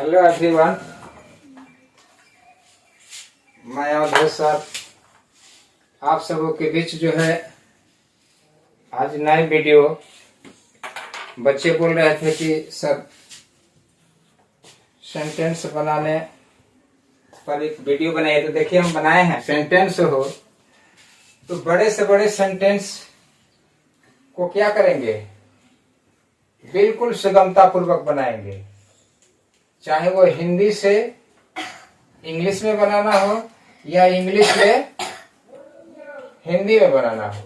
Hello everyone, मैं Awadhesh sir आप सबों के बीच जो है आज नई वीडियो। बच्चे बोल रहे थे कि सर सेंटेंस बनाने पर एक वीडियो बनाइए, तो देखिए हम बनाए हैं। सेंटेंस हो तो बड़े से बड़े सेंटेंस को क्या करेंगे, बिल्कुल सुगमता पूर्वक बनाएंगे। चाहे वो हिंदी से इंग्लिश में बनाना हो या इंग्लिश में हिंदी में बनाना हो।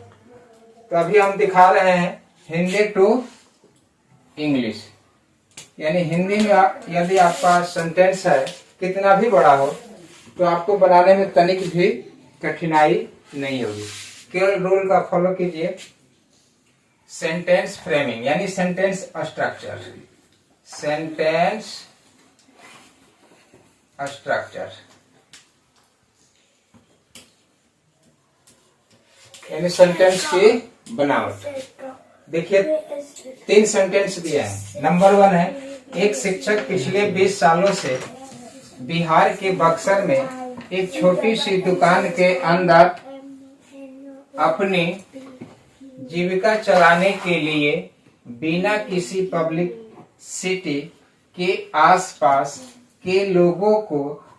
तो अभी हम दिखा रहे हैं हिंदी टू इंग्लिश, यानी हिंदी में यदि आपका सेंटेंस है कितना भी बड़ा हो तो आपको बनाने में तनिक भी कठिनाई नहीं होगी। केवल रूल का फॉलो कीजिए। सेंटेंस फ्रेमिंग यानी सेंटेंस स्ट्रक्चर, सेंटेंस स्ट्रक्चर यानी सेंटेंस की बनावट। देखिए 3 सेंटेंस दिए हैं। नंबर 1 है, एक शिक्षक पिछले 20 सालों से बिहार के बक्सर में एक छोटी सी दुकान के अंदर अपनी जीविका चलाने के लिए बिना किसी पब्लिक सिटी के आसपास के लोगों को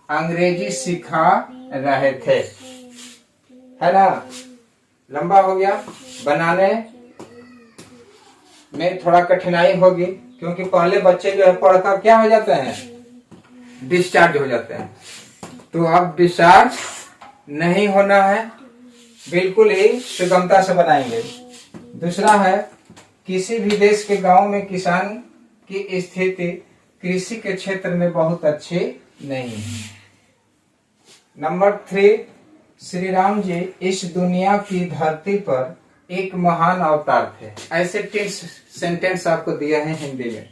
अंग्रेजी सिखा रहे थे। है ना, लंबा हो गया। बनाने में थोड़ा कठिनाई होगी क्योंकि पहले बच्चे जो है पढ़कर क्या हो जाते हैं, डिस्चार्ज हो जाते हैं। तो अब डिस्चार्ज नहीं होना है, बिल्कुल ही सुगमता से बनाएंगे। दूसरा है, किसी भी देश के गांव में किसान की स्थिति कृषि के क्षेत्र में बहुत अच्छी नहीं है। नंबर 3, श्री राम जी इस दुनिया की धरती पर एक महान अवतार थे। ऐसे 3 सेंटेंस आपको दिए हैं हिंदी में।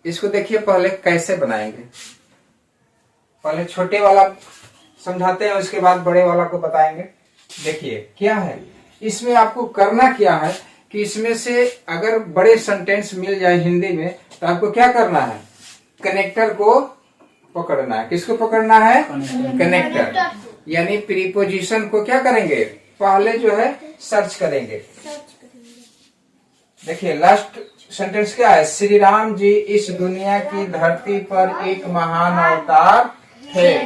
इसको देखिए पहले कैसे बनाएंगे। पहले छोटे वाला समझाते हैं, उसके बाद बड़े वाला को बताएंगे। देखिए क्या है इसमें, आपको करना क्या है कि इसमें से अगर बड़े सेंटेंस मिल जाए हिंदी में तो आपको क्या करना है, कनेक्टर को पकड़ना है। किसको पकड़ना है, कनेक्टर यानी प्रीपोजिशन को क्या करेंगे, पहले जो है सर्च करेंगे। देखिए लास्ट सेंटेंस क्या है, श्री राम जी इस दुनिया की धरती पर एक महान अवतार थे।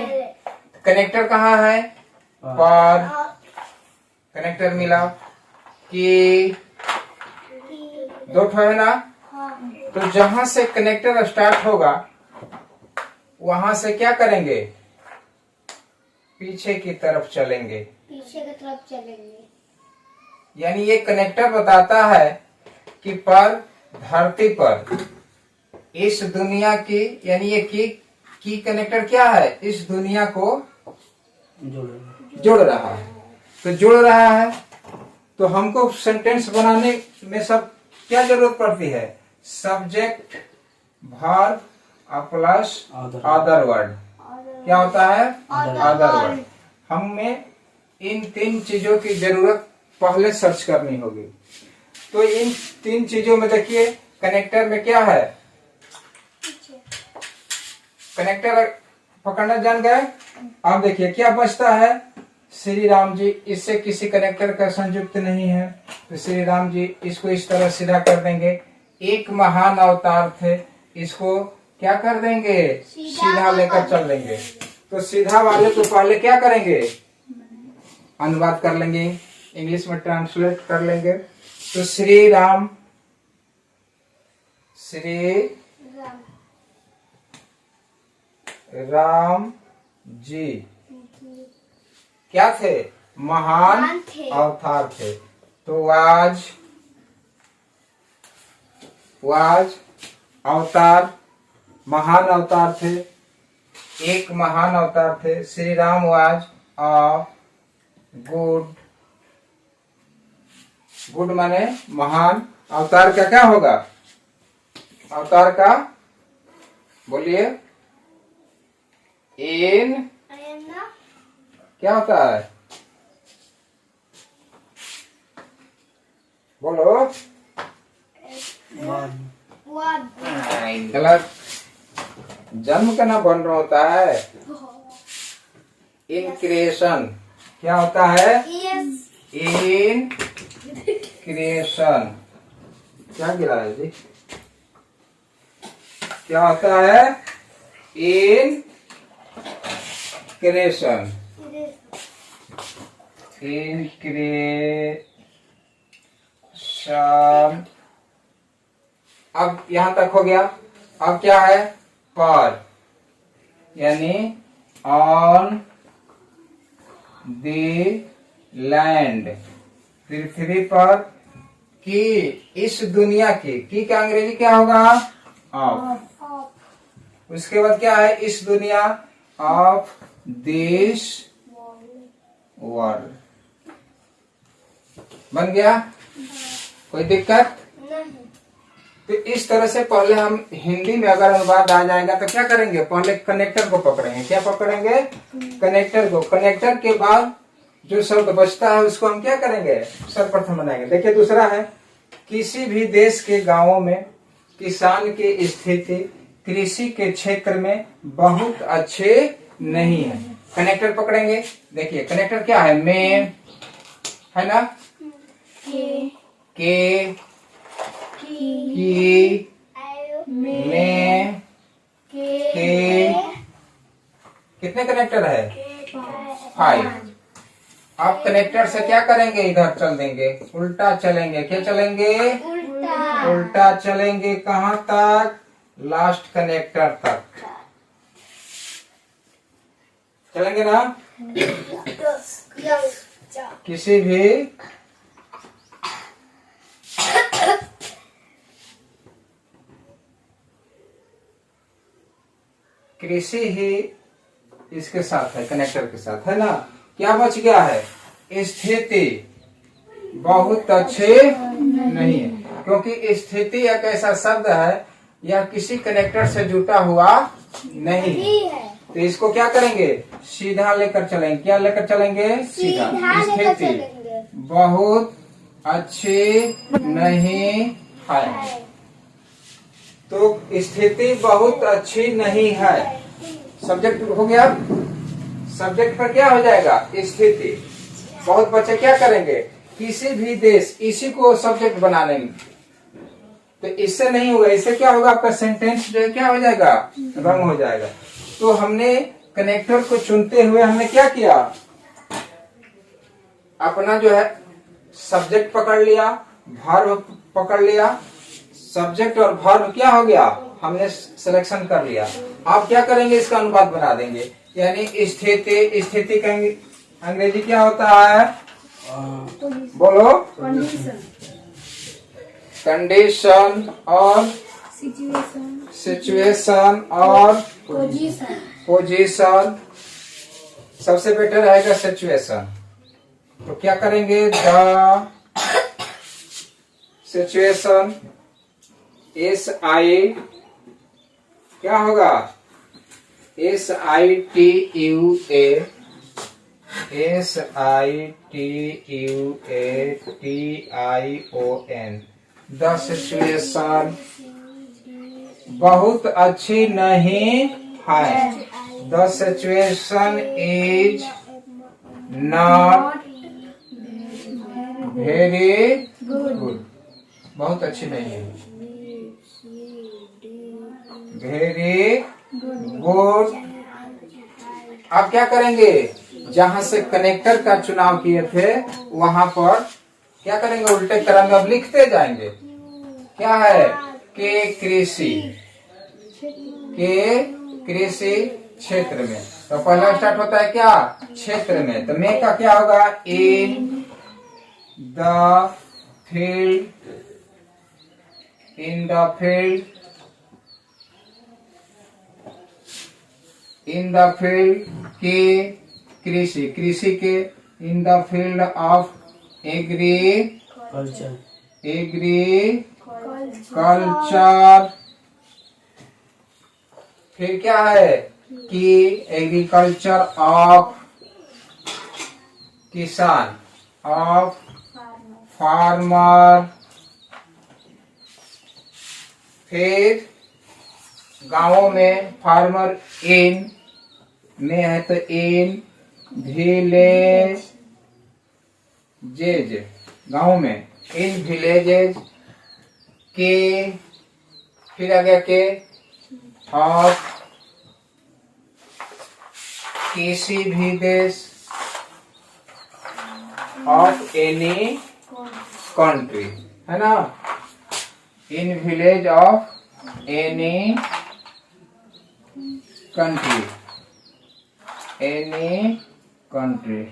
कनेक्टर कहाँ है, पर कनेक्टर मिला कि 2 है ना। तो जहां से कनेक्टर स्टार्ट होगा वहां से क्या करेंगे, पीछे की तरफ चलेंगे। यानी ये कनेक्टर बताता है कि पर धरती पर इस दुनिया की, यानी ये की कनेक्टर क्या है, इस दुनिया को जोड़ रहा है। तो जोड़ रहा है तो हमको सेंटेंस बनाने में सब क्या जरूरत पड़ती है, subject verb plus other word. क्या होता है, अदर वर्ड। हमें इन 3 चीजों की जरूरत पहले सर्च करनी होगी। तो इन 3 चीजों में देखिए कनेक्टर में क्या है, कनेक्टर पकड़ना जान गए। अब देखिए क्या बचता है, श्री राम जी, इससे किसी कनेक्टर का संयुक्त नहीं है तो श्री राम जी इसको इस तरह सीधा कर देंगे। एक महान अवतार थे, इसको क्या कर देंगे, सीधा लेकर चल देंगे। तो सीधा वाले को पहले क्या करेंगे, अनुवाद कर लेंगे, इंग्लिश में ट्रांसलेट कर लेंगे। तो श्री राम जी क्या थे, महान अवतार थे। तो वाज अवतार, महान अवतार थे, एक महान अवतार थे। Shri Ram was a good माने महान। अवतार का क्या होगा, अवतार का बोलिए, इन क्या होता है, बोलो, गलत। जन्म का ना बन रहा होता है। इन क्रिएशन क्या होता है? इन क्रिएशन क्या गिरा है जी? क्या होता है? In creation, in creation. अब यहां तक हो गया। अब क्या है? पर, यानी ऑन द लैंड, पृथ्वी पर, की, इस दुनिया की का अंग्रेजी क्या होगा? ऑफ। उसके बाद क्या है? इस दुनिया, ऑफ दिस वर्ल्ड। बन गया? कोई दिक्कत नहीं। तो इस तरह से पहले हम हिंदी में अगर अनुवाद आ जाएगा तो क्या करेंगे? पहले कनेक्टर को पकड़ेंगे। क्या पकड़ेंगे? कनेक्टर को। कनेक्टर के बाद जो शब्द बचता है उसको हम क्या करेंगे? सर्वप्रथम बनाएंगे। देखिए दूसरा है, किसी भी देश के गांवों में किसान की स्थिति कृषि के क्षेत्र में बहुत अच्छे नहीं है। कनेक्टर पकड़ेंगे। देखिए कनेक्टर क्या है? में है ना, के, की, में, के। कितने कनेक्टर है? 5। आप कनेक्टर से क्या करेंगे? इधर चल देंगे, उल्टा चलेंगे। क्या चलेंगे? उल्टा चलेंगे। कहां तक? लास्ट कनेक्टर तक चलेंगे ना। किसी भी कृषि ही इसके साथ है, कनेक्टर के साथ है ना। क्या बच गया है? स्थिति बहुत अच्छे नहीं है, क्योंकि स्थिति एक ऐसा शब्द है यह किसी कनेक्टर से जुटा हुआ नहीं है। तो इसको क्या करेंगे? सीधा लेकर चलेंगे। क्या लेकर चलेंगे? सीधा। स्थिति बहुत अच्छी नहीं है। तो स्थिति बहुत अच्छी नहीं है, सब्जेक्ट हो गया। सब्जेक्ट पर क्या हो जाएगा? स्थिति। बहुत बच्चे क्या करेंगे? किसी भी देश, इसी को सब्जेक्ट बना लेंगे। तो इससे नहीं होगा। इससे क्या होगा? आपका सेंटेंस जो है क्या हो जाएगा? रंग हो जाएगा। तो हमने कनेक्टर को चुनते हुए हमने क्या किया? अपना जो है सब्जेक्ट पकड़ लिया, वर्ब पकड़ लिया। सब्जेक्ट और वर्ब क्या हो गया? हमने सिलेक्शन कर लिया। आप क्या करेंगे? इसका अनुवाद बना देंगे। यानी स्थिति, स्थिति का अंग्रेजी क्या होता है? बोलो। कंडीशन और सिचुएशन और पोजीशन। सबसे बेटर रहेगा सिचुएशन। तो क्या करेंगे? द सिचुएशन, SI क्या होगा? SITUA, SITUATION। द सिचुएशन बहुत अच्छी नहीं है। The situation is not very good. बहुत अच्छी नहीं है, वेरी गुड। आप क्या करेंगे? जहां से कनेक्टर का चुनाव किए थे वहां पर क्या करेंगे? उल्टे क्रम में अब लिखते जाएंगे। क्या है? के कृषि, के कृषि क्षेत्र में। तो पहला स्टार्ट होता है क्या? क्षेत्र में। तो में का क्या होगा? In the field, in the field, in the field के कृषि, कृषि के। In the field of agriculture, agriculture. फिर क्या है? कि एग्रीकल्चर ऑफ किसान, ऑफ फार्मर। फिर गांवों में फार्मर इन में है तो इन विलेजेज, गांव में इन विलेजेज के, फिर आ गया के ऑफ किसी भी देश ऑफ एनी कंट्री, है ना, in village of any country, any country.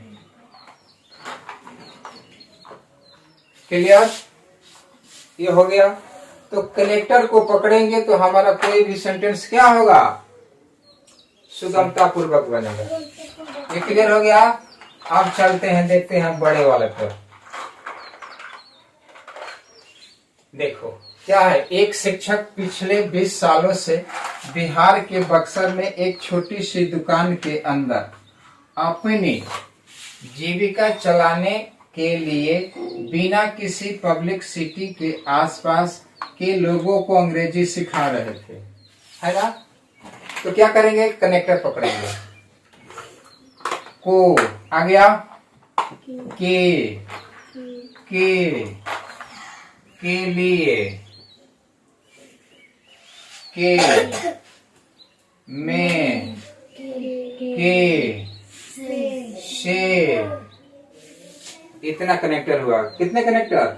Clear? ये हो गया। तो कनेक्टर को पकड़ेंगे तो हमारा कोई भी सेंटेंस क्या होगा, सुगमता पूर्वक बनेगा। ये क्लियर हो गया। अब चलते हैं, देखते हैं बड़े वाले पर। देखो क्या है, एक शिक्षक पिछले 20 सालों से बिहार के बक्सर में एक छोटी सी दुकान के अंदर अपनी जीविका चलाने के लिए बिना किसी पब्लिक सिटी के आसपास के लोगों को अंग्रेजी सिखा रहे थे, है ना। तो क्या करेंगे, कनेक्टर पकड़ेंगे। को आ गया, के लिए, के में, के से, इतना कनेक्टर हुआ। कितने कनेक्टर,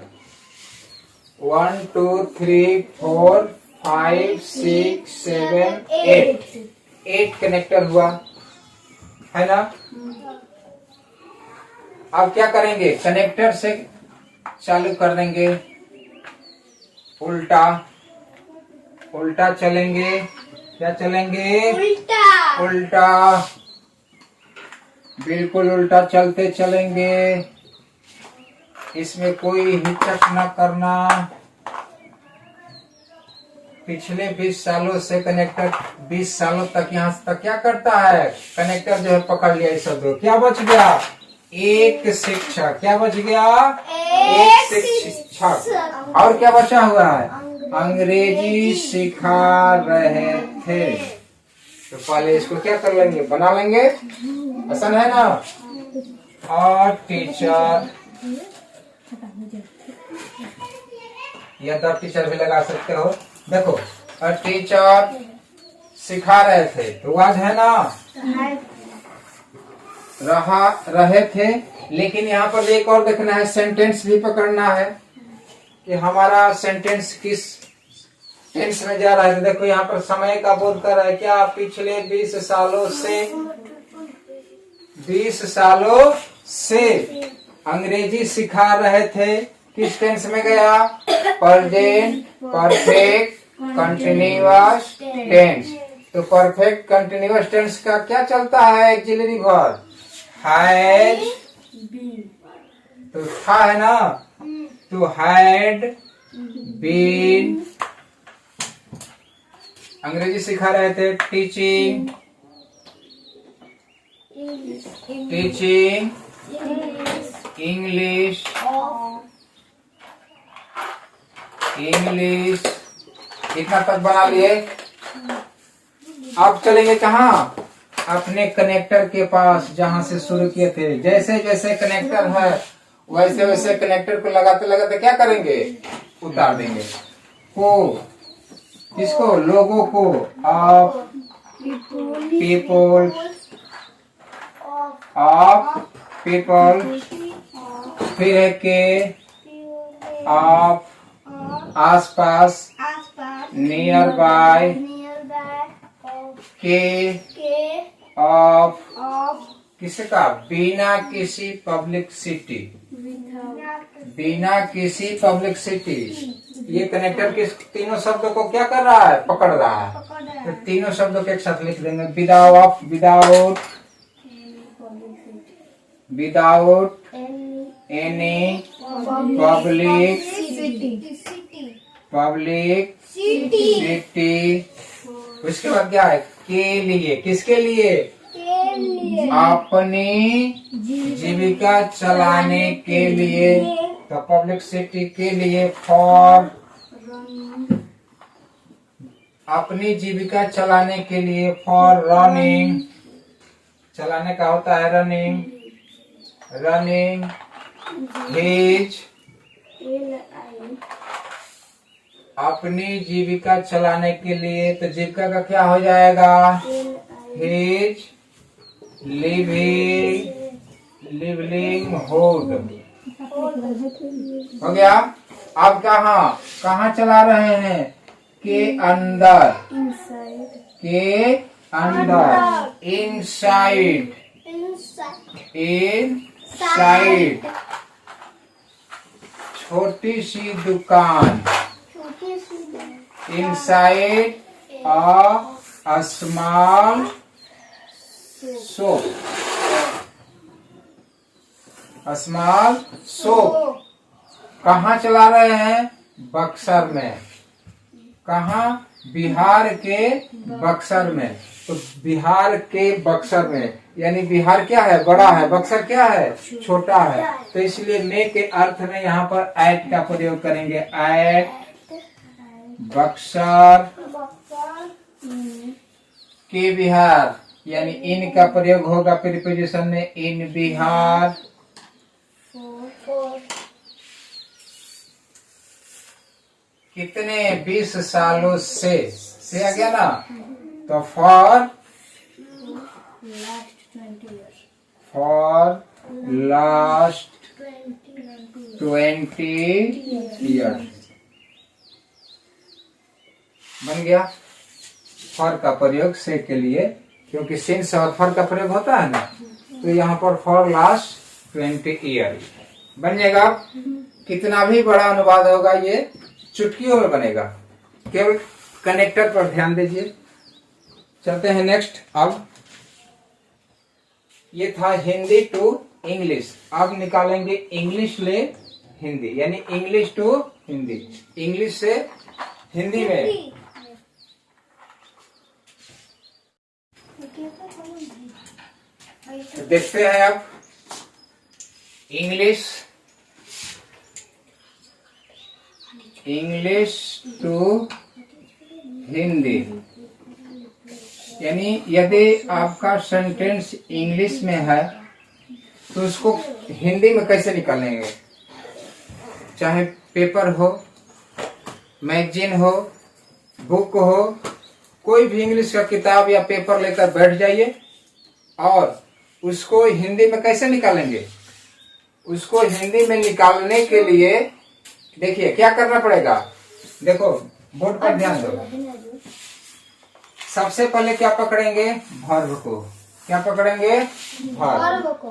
1 2 3 4 5 6 7 8 कनेक्टर हुआ, है ना। अब क्या करेंगे, कनेक्टर से चालू कर देंगे, उल्टा उल्टा चलेंगे। क्या चलेंगे, उल्टा, बिल्कुल उल्टा चलते चलेंगे। इसमें कोई हिचक न करना। पिछले 20 सालों से कनेक्टर 20 सालों तक यहाँ तक क्या करता है, कनेक्टर जो है पकड़ लिया इस शब्द। क्या बच गया, एक शिक्षक। क्या बच गया, एक शिक्षक। और क्या बचा हुआ है, अंग्रेजी सिखा रहे थे। तो पहले इसको क्या कर लेंगे, बना लेंगे, आसान है ना। और टीचर, या तो टीचर भी लगा सकते हो। देखो, और टीचर सिखा रहे थे, तो आज है ना, रहे थे। लेकिन यहाँ पर एक और देखना है, सेंटेंस भी पकड़ना है कि हमारा सेंटेंस किस टेंस में जा रहा है। तो देखो यहाँ पर समय का बोध कर रहा है, क्या पिछले 20 सालों से, 20 सालों से अंग्रेजी सिखा रहे थे। किस टेंस में गया, प्रेजेंट परफेक्ट कंटिन्यूअस टेंस। तो परफेक्ट कंटिन्यूअस टेंस का क्या चलता है, ऑक्सिलरी वर्ब हैड, तो था, है ना, तो हैड बीन, अंग्रेजी सिखा रहे थे। टीचिंग, इंग्लिश, इतना तक बना लिए। अब चलेंगे कहाँ, अपने कनेक्टर के पास जहां से शुरू किए थे। जैसे जैसे कनेक्टर है वैसे वैसे कनेक्टर को लगाते लगाते क्या करेंगे, उतार देंगे। को, किसको, लोगों को, ऑफ पीपल, फिर है के, ऑफ आसपास, नियर बाय, के ऑफ किसका, बिना किसी पब्लिक सिटी, बिना किसी पब्लिक सिटी। ये कनेक्टर किस तीनों शब्दों को क्या कर रहा है, पकड़ रहा है। तो तीनों शब्दों के एक साथ लिख देंगे, विदाउट एनी पब्लिक सिटी। उसके बाद क्या है, के लिए, किसके लिए, अपनी जीविका चलाने के लिए। तो पब्लिक सिटी के लिए, फॉर अपनी जीविका चलाने के लिए, फॉर रनिंग, चलाने का होता है रनिंग, रनिंग हिज, अपनी जीविका चलाने के लिए, तो जीविका का क्या हो जाएगा, हिज लिवलीहुड हो गया। अब कहाँ चला रहे हैं, के अंदर, के अंदर, इनसाइड, इनसाइड, छोटी सी दुकान, inside a small shop, small shop, कहाँ चला रहे हैं, बक्सर में, कहाँ, बिहार के बक्सर में, तो बिहार के बक्सर में, यानी बिहार क्या है, बड़ा है, बक्सर क्या है, छोटा है, तो इसलिए में के अर्थ में यहाँ पर एट का प्रयोग करेंगे, एट बक्सर के बिहार, यानी इन का प्रयोग होगा प्रीपोजिशन में, इन बिहार, कितने, 20 सालों से आ गया ना, तो फॉर लास्ट 20 ईयर्स बन गया। फॉर का प्रयोग से के लिए, क्योंकि सिंस और फॉर का प्रयोग होता है ना, तो यहाँ पर फॉर लास्ट 20 ईयर बन जाएगा। कितना भी बड़ा अनुवाद होगा ये चुटकियों में बनेगा, केवल कनेक्टर पर ध्यान दीजिए। चलते हैं नेक्स्ट। अब ये था हिंदी टू इंग्लिश, अब निकालेंगे इंग्लिश ले हिंदी, यानी इंग्लिश टू हिंदी, इंग्लिश से हिंदी में। तो देखते हैं अब इंग्लिश टू हिंदी, यानी यदि आपका सेंटेंस इंग्लिश में है तो उसको हिंदी में कैसे निकालेंगे। चाहे पेपर हो, मैगजीन हो, बुक हो, कोई भी इंग्लिश का किताब या पेपर लेकर बैठ जाइए और उसको हिंदी में कैसे निकालेंगे। उसको हिंदी में निकालने के लिए देखिए क्या करना पड़ेगा। देखो बोर्ड पर ध्यान दो। सबसे पहले क्या पकड़ेंगे, वर्ब को। क्या पकड़ेंगे, वर्ब को।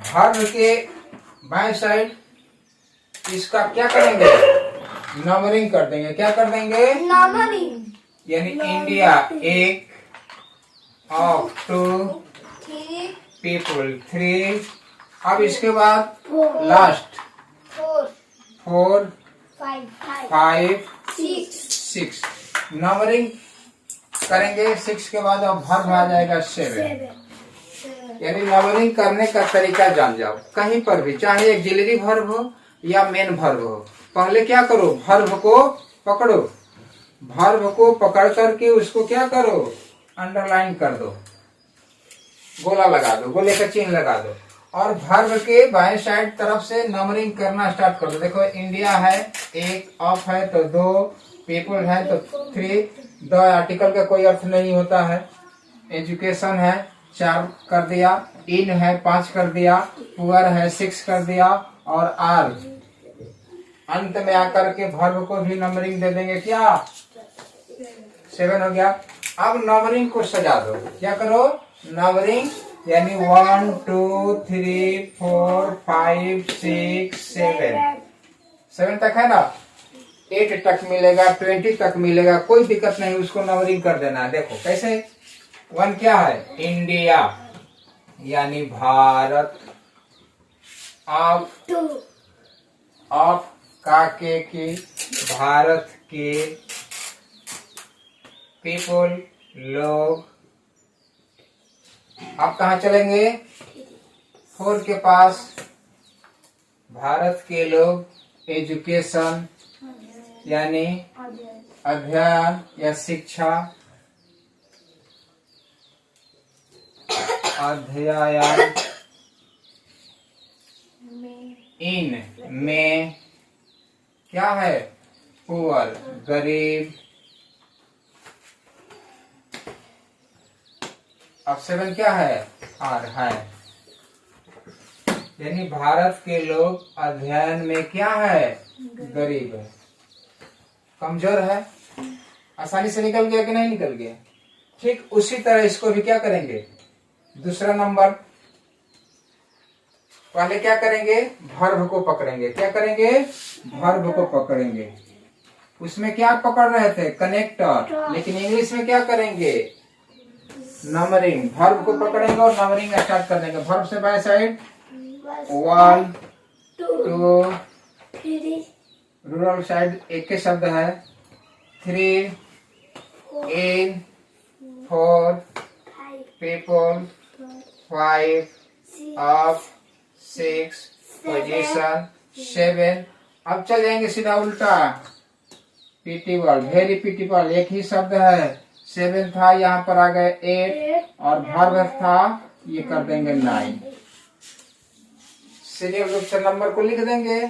वर्ब के बाएं साइड इसका क्या करेंगे, नंबरिंग कर देंगे। क्या कर देंगे, नंबरिंग, यानी इंडिया 1, ऑफ 2, पीपल 3। अब इसके बाद लास्ट 4, 5, 6 नंबरिंग करेंगे। 6 के बाद अब वर्ब आ जाएगा 7, यानी नंबरिंग करने का तरीका जान जाओ। कहीं पर भी चाहे एक्सिलरी वर्ब हो या मेन वर्ब हो, पहले क्या करो, वर्ब को पकड़ो। वर्ब को पकड़ करके उसको क्या करो, अंडरलाइन कर दो, गोला लगा दो, गोले का चिन्ह लगा दो, और वर्ब के बाएं साइड तरफ से नंबरिंग करना स्टार्ट कर दो। देखो इंडिया है 1, ऑफ है तो 2, पीपल है तो 3, द आर्टिकल का कोई अर्थ नहीं होता है, एजुकेशन है 4 कर दिया, इन है 5 कर दिया, पुअर है 6 कर दिया, और आर अंत में आकर के वर्ब को भी नंबरिंग दे देंगे। क्या 7 हो गया। अब नंबरिंग को सजा दो। क्या करो, नंबरिंग, यानी 1, 2, 3, 4, 5, 6, 7 तक है ना। 8 तक मिलेगा, 20 तक मिलेगा, कोई दिक्कत नहीं, उसको नंबरिंग कर देना है। देखो कैसे, 1 क्या है, इंडिया यानी भारत, ऑफ काके की, भारत के, पीपल लोग। अब कहाँ चलेंगे, 4 के पास, भारत के लोग, एजुकेशन यानी अध्ययन या शिक्षा, अध्ययन इन में क्या है, पुअर, गरीब। अब 7 क्या है, आर है, यानी भारत के लोग अध्ययन में क्या है, गरीब है, कमजोर है। आसानी से निकल गया कि नहीं निकल गया। ठीक उसी तरह इसको भी क्या करेंगे, दूसरा नंबर, पहले क्या करेंगे, वर्ब को पकड़ेंगे। क्या करेंगे, वर्ब को पकड़ेंगे। उसमें क्या पकड़ रहे थे, कनेक्टर, लेकिन इंग्लिश में क्या करेंगे, नंबरिंग। वर्ब को पकड़ेंगे और नंबरिंग स्टार्ट कर देंगे। वर्ब से बाय साइड 1 2 रूरल साइड एक के शब्द है, 3 in 4 people, 5 of 6 पोजीशन, 7। अब चल जाएंगे सीधा उल्टा, पिटीबल, वेरी पिटीबल, एक ही शब्द है, 7 था, यहाँ पर आ गए 8 और वर्ब था, ये कर देंगे 9। सीरियल रूप से नंबर को लिख देंगे।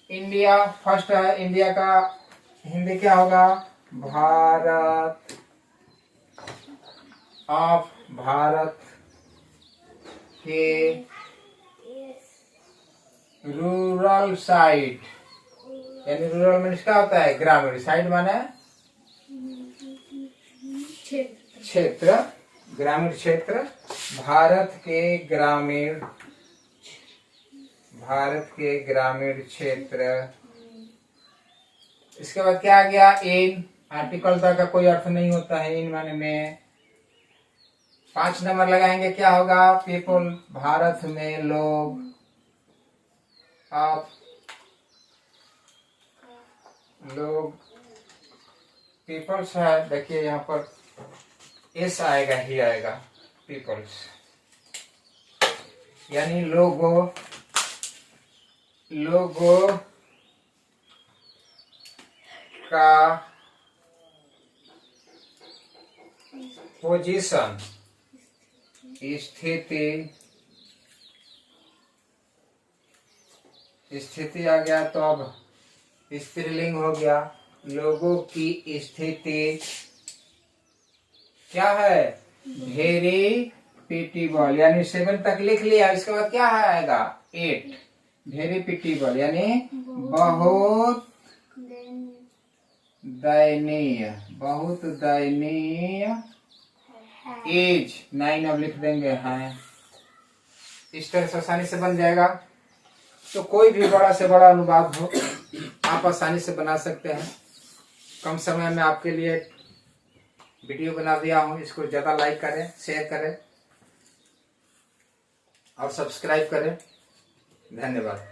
इंडिया फर्स्ट है, इंडिया का हिंदी क्या होगा, भारत। ऑफ, भारत के रूरल साइड, यानी रूरल मीन्स क्या होता है, ग्रामीण, साइड माने क्षेत्र, ग्रामीण क्षेत्र। भारत के ग्रामीण क्षेत्र। इसके बाद क्या आ गया, इन। आर्टिकल का कोई अर्थ नहीं होता है, इन माने में। 5 नंबर लगाएंगे, क्या होगा, पीपल, भारत में लोग। आप लोग, पीपल्स है, देखिए यहाँ पर एस आएगा, ही आएगा, पीपल्स यानी लोगों का पोजीशन, स्थिति आ गया, तो अब स्त्रीलिंग हो गया। लोगों की स्थिति क्या है, वेरी पिटीबल, यानी 7 तक लिख लिया। इसके बाद क्या आएगा, 8, वेरी पिटीबल, यानी बहुत दयनीय, बहुत दयनीय। एज 9 अब लिख देंगे, हैं। इस तरह से आसानी से बन जाएगा। तो कोई भी बड़ा से बड़ा अनुवाद हो, आप आसानी से बना सकते हैं। कम समय में आपके लिए वीडियो बना दिया हूँ। इसको ज्यादा लाइक करें, शेयर करें और सब्सक्राइब करें। धन्यवाद।